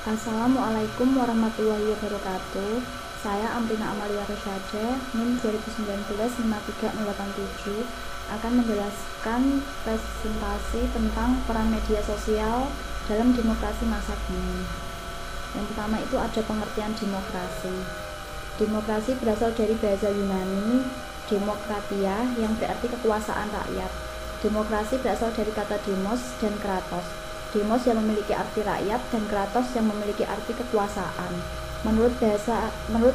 Assalamualaikum warahmatullahi wabarakatuh. Saya Amrina Amalia Resyade, NIM 2019-53087, akan menjelaskan presentasi tentang peran media sosial dalam demokrasi masa kini. Yang pertama itu ada pengertian demokrasi. Demokrasi berasal dari bahasa Yunani demokratia yang berarti kekuasaan rakyat. Demokrasi berasal dari kata demos dan kratos. Demos yang memiliki arti rakyat dan kratos yang memiliki arti kekuasaan. Menurut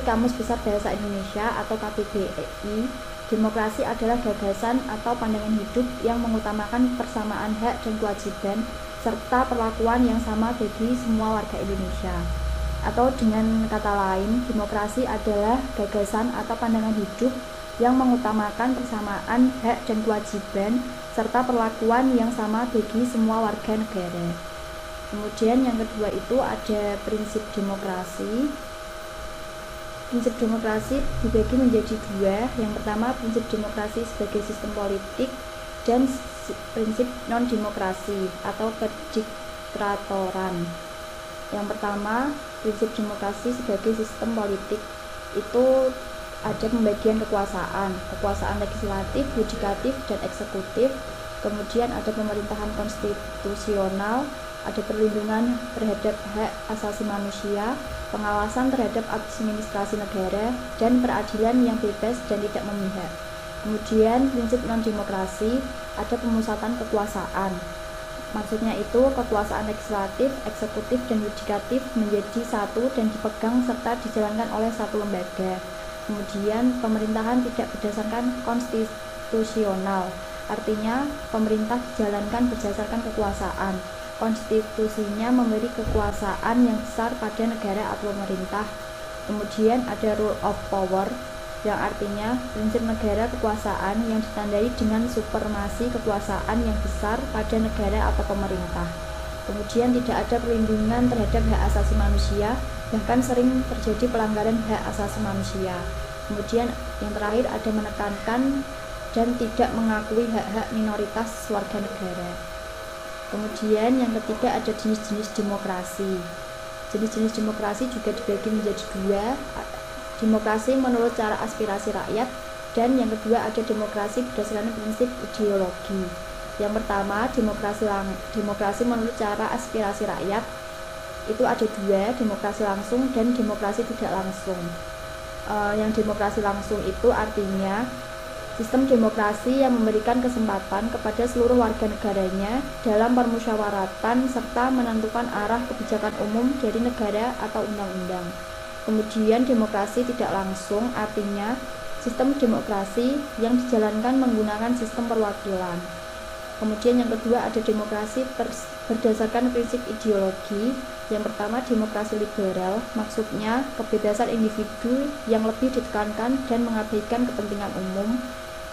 Kamus Besar Bahasa Indonesia atau KBBI, demokrasi adalah gagasan atau pandangan hidup yang mengutamakan persamaan hak dan kewajiban serta perlakuan yang sama bagi semua warga Indonesia. Atau dengan kata lain, demokrasi adalah gagasan atau pandangan hidup yang mengutamakan persamaan hak dan kewajiban serta perlakuan yang sama bagi semua warga negara. Kemudian yang kedua itu ada prinsip demokrasi. Prinsip demokrasi dibagi menjadi dua. Yang pertama, prinsip demokrasi sebagai sistem politik dan prinsip non-demokrasi atau kediktatoran. Yang pertama, prinsip demokrasi sebagai sistem politik itu ada pembagian kekuasaan legislatif, yudikatif, dan eksekutif. Kemudian ada pemerintahan konstitusional, ada perlindungan terhadap hak asasi manusia, pengawasan terhadap administrasi negara, dan peradilan yang bebas dan tidak memihak. Kemudian prinsip non-demokrasi, ada pemusatan kekuasaan. Maksudnya itu kekuasaan legislatif, eksekutif, dan yudikatif menjadi satu dan dipegang serta dijalankan oleh satu lembaga. Kemudian pemerintahan tidak berdasarkan konstitusional, artinya pemerintah dijalankan berdasarkan kekuasaan. Konstitusinya memberi kekuasaan yang besar pada negara atau pemerintah. Kemudian ada rule of power, yang artinya prinsip negara kekuasaan yang ditandai dengan supremasi kekuasaan yang besar pada negara atau pemerintah. Kemudian tidak ada perlindungan terhadap hak asasi manusia, bahkan sering terjadi pelanggaran hak asasi manusia. Kemudian yang terakhir ada menekankan dan tidak mengakui hak-hak minoritas warga negara. Kemudian yang ketiga ada jenis-jenis demokrasi. Jenis-jenis demokrasi juga dibagi menjadi dua. Demokrasi menurut cara aspirasi rakyat, dan yang kedua ada demokrasi berdasarkan prinsip ideologi. Yang pertama, demokrasi menurut cara aspirasi rakyat itu ada dua, demokrasi langsung dan demokrasi tidak langsung. Yang demokrasi langsung itu artinya sistem demokrasi yang memberikan kesempatan kepada seluruh warga negaranya dalam permusyawaratan serta menentukan arah kebijakan umum dari negara atau undang-undang. Kemudian demokrasi tidak langsung artinya sistem demokrasi yang dijalankan menggunakan sistem perwakilan. Kemudian yang kedua ada demokrasi berdasarkan prinsip ideologi. Yang pertama, demokrasi liberal, maksudnya kebebasan individu yang lebih ditekankan dan mengabaikan kepentingan umum.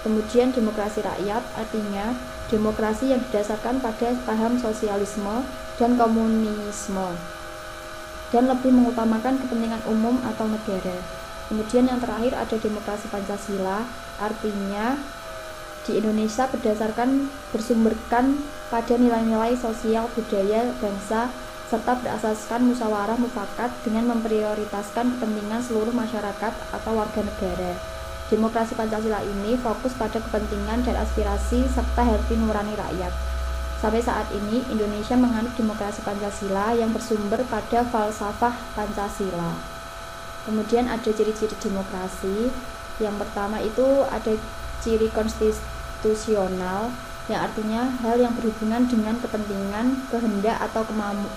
Kemudian demokrasi rakyat, artinya demokrasi yang didasarkan pada paham sosialisme dan komunisme dan lebih mengutamakan kepentingan umum atau negara. Kemudian yang terakhir ada demokrasi Pancasila, artinya di Indonesia bersumberkan pada nilai-nilai sosial budaya bangsa serta berasaskan musyawarah mufakat dengan memprioritaskan kepentingan seluruh masyarakat atau warga negara. Demokrasi Pancasila ini fokus pada kepentingan dan aspirasi serta hati nurani rakyat. Sampai saat ini Indonesia menganut demokrasi Pancasila yang bersumber pada falsafah Pancasila. Kemudian ada ciri-ciri demokrasi. Yang pertama itu ada ciri konstitusional, yang artinya hal yang berhubungan dengan kepentingan, kehendak atau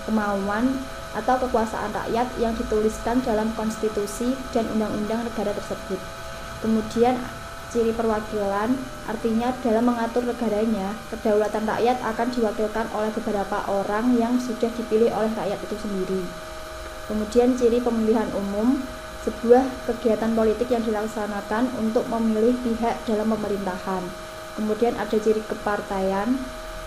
kemauan atau kekuasaan rakyat yang dituliskan dalam konstitusi dan undang-undang negara tersebut. Kemudian ciri perwakilan, artinya dalam mengatur negaranya, kedaulatan rakyat akan diwakilkan oleh beberapa orang yang sudah dipilih oleh rakyat itu sendiri. Kemudian ciri pemilihan umum, sebuah kegiatan politik yang dilaksanakan untuk memilih pihak dalam pemerintahan. Kemudian ada ciri kepartaian,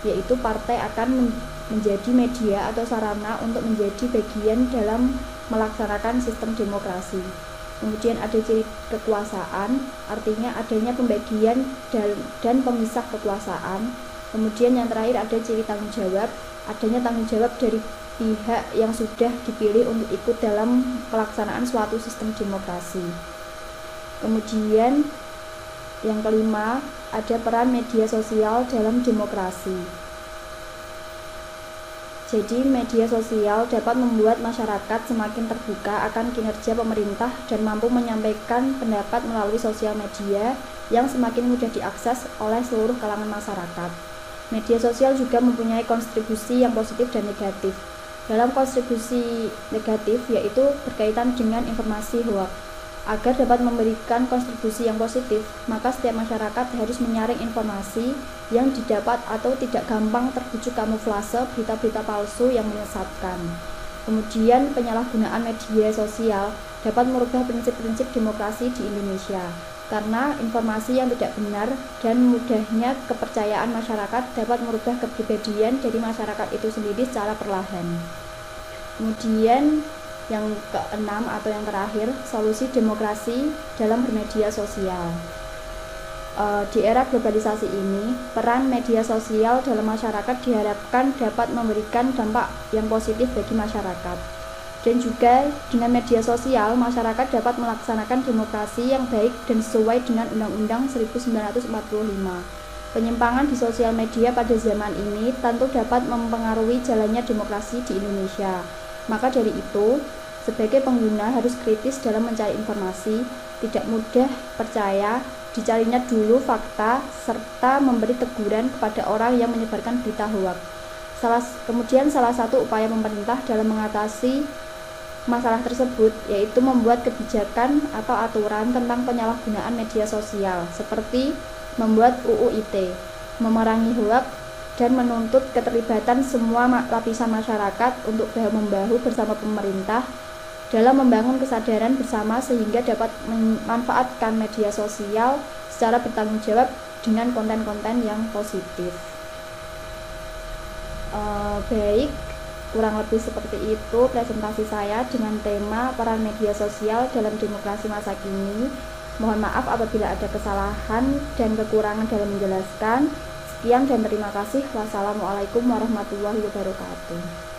yaitu partai akan menjadi media atau sarana untuk menjadi bagian dalam melaksanakan sistem demokrasi. Kemudian ada ciri kekuasaan, artinya adanya pembagian dan pemisah kekuasaan. Kemudian yang terakhir ada ciri tanggung jawab, adanya tanggung jawab dari pihak yang sudah dipilih untuk ikut dalam pelaksanaan suatu sistem demokrasi. Kemudian yang kelima, ada peran media sosial dalam demokrasi. Jadi media sosial dapat membuat masyarakat semakin terbuka akan kinerja pemerintah dan mampu menyampaikan pendapat melalui sosial media yang semakin mudah diakses oleh seluruh kalangan masyarakat. Media sosial juga mempunyai kontribusi yang positif dan negatif. Dalam kontribusi negatif yaitu berkaitan dengan informasi hoax. Agar dapat memberikan kontribusi yang positif, maka setiap masyarakat harus menyaring informasi yang didapat atau tidak gampang terbujuk kamuflase berita-berita palsu yang menyesatkan. Kemudian penyalahgunaan media sosial dapat merubah prinsip-prinsip demokrasi di Indonesia, karena informasi yang tidak benar dan mudahnya kepercayaan masyarakat dapat merubah kepribadian dari masyarakat itu sendiri secara perlahan. Kemudian yang keenam atau yang terakhir, solusi demokrasi dalam bermedia sosial. Di era globalisasi ini, peran media sosial dalam masyarakat diharapkan dapat memberikan dampak yang positif bagi masyarakat. Dan juga dengan media sosial, masyarakat dapat melaksanakan demokrasi yang baik dan sesuai dengan Undang-Undang 1945. Penyimpangan di sosial media pada zaman ini tentu dapat mempengaruhi jalannya demokrasi di Indonesia. Maka dari itu, sebagai pengguna harus kritis dalam mencari informasi, tidak mudah percaya, dicarinya dulu fakta, serta memberi teguran kepada orang yang menyebarkan berita hoax. Kemudian salah satu upaya pemerintah dalam mengatasi masalah tersebut yaitu membuat kebijakan atau aturan tentang penyalahgunaan media sosial, seperti membuat UU ITE, memerangi hoax, dan menuntut keterlibatan semua lapisan masyarakat untuk bahu-membahu bersama pemerintah dalam membangun kesadaran bersama sehingga dapat memanfaatkan media sosial secara bertanggung jawab dengan konten-konten yang positif. Baik, kurang lebih seperti itu presentasi saya dengan tema peran media sosial dalam demokrasi masa kini. Mohon maaf apabila ada kesalahan dan kekurangan dalam menjelaskan. Sekian dan terima kasih. Wassalamualaikum warahmatullahi wabarakatuh.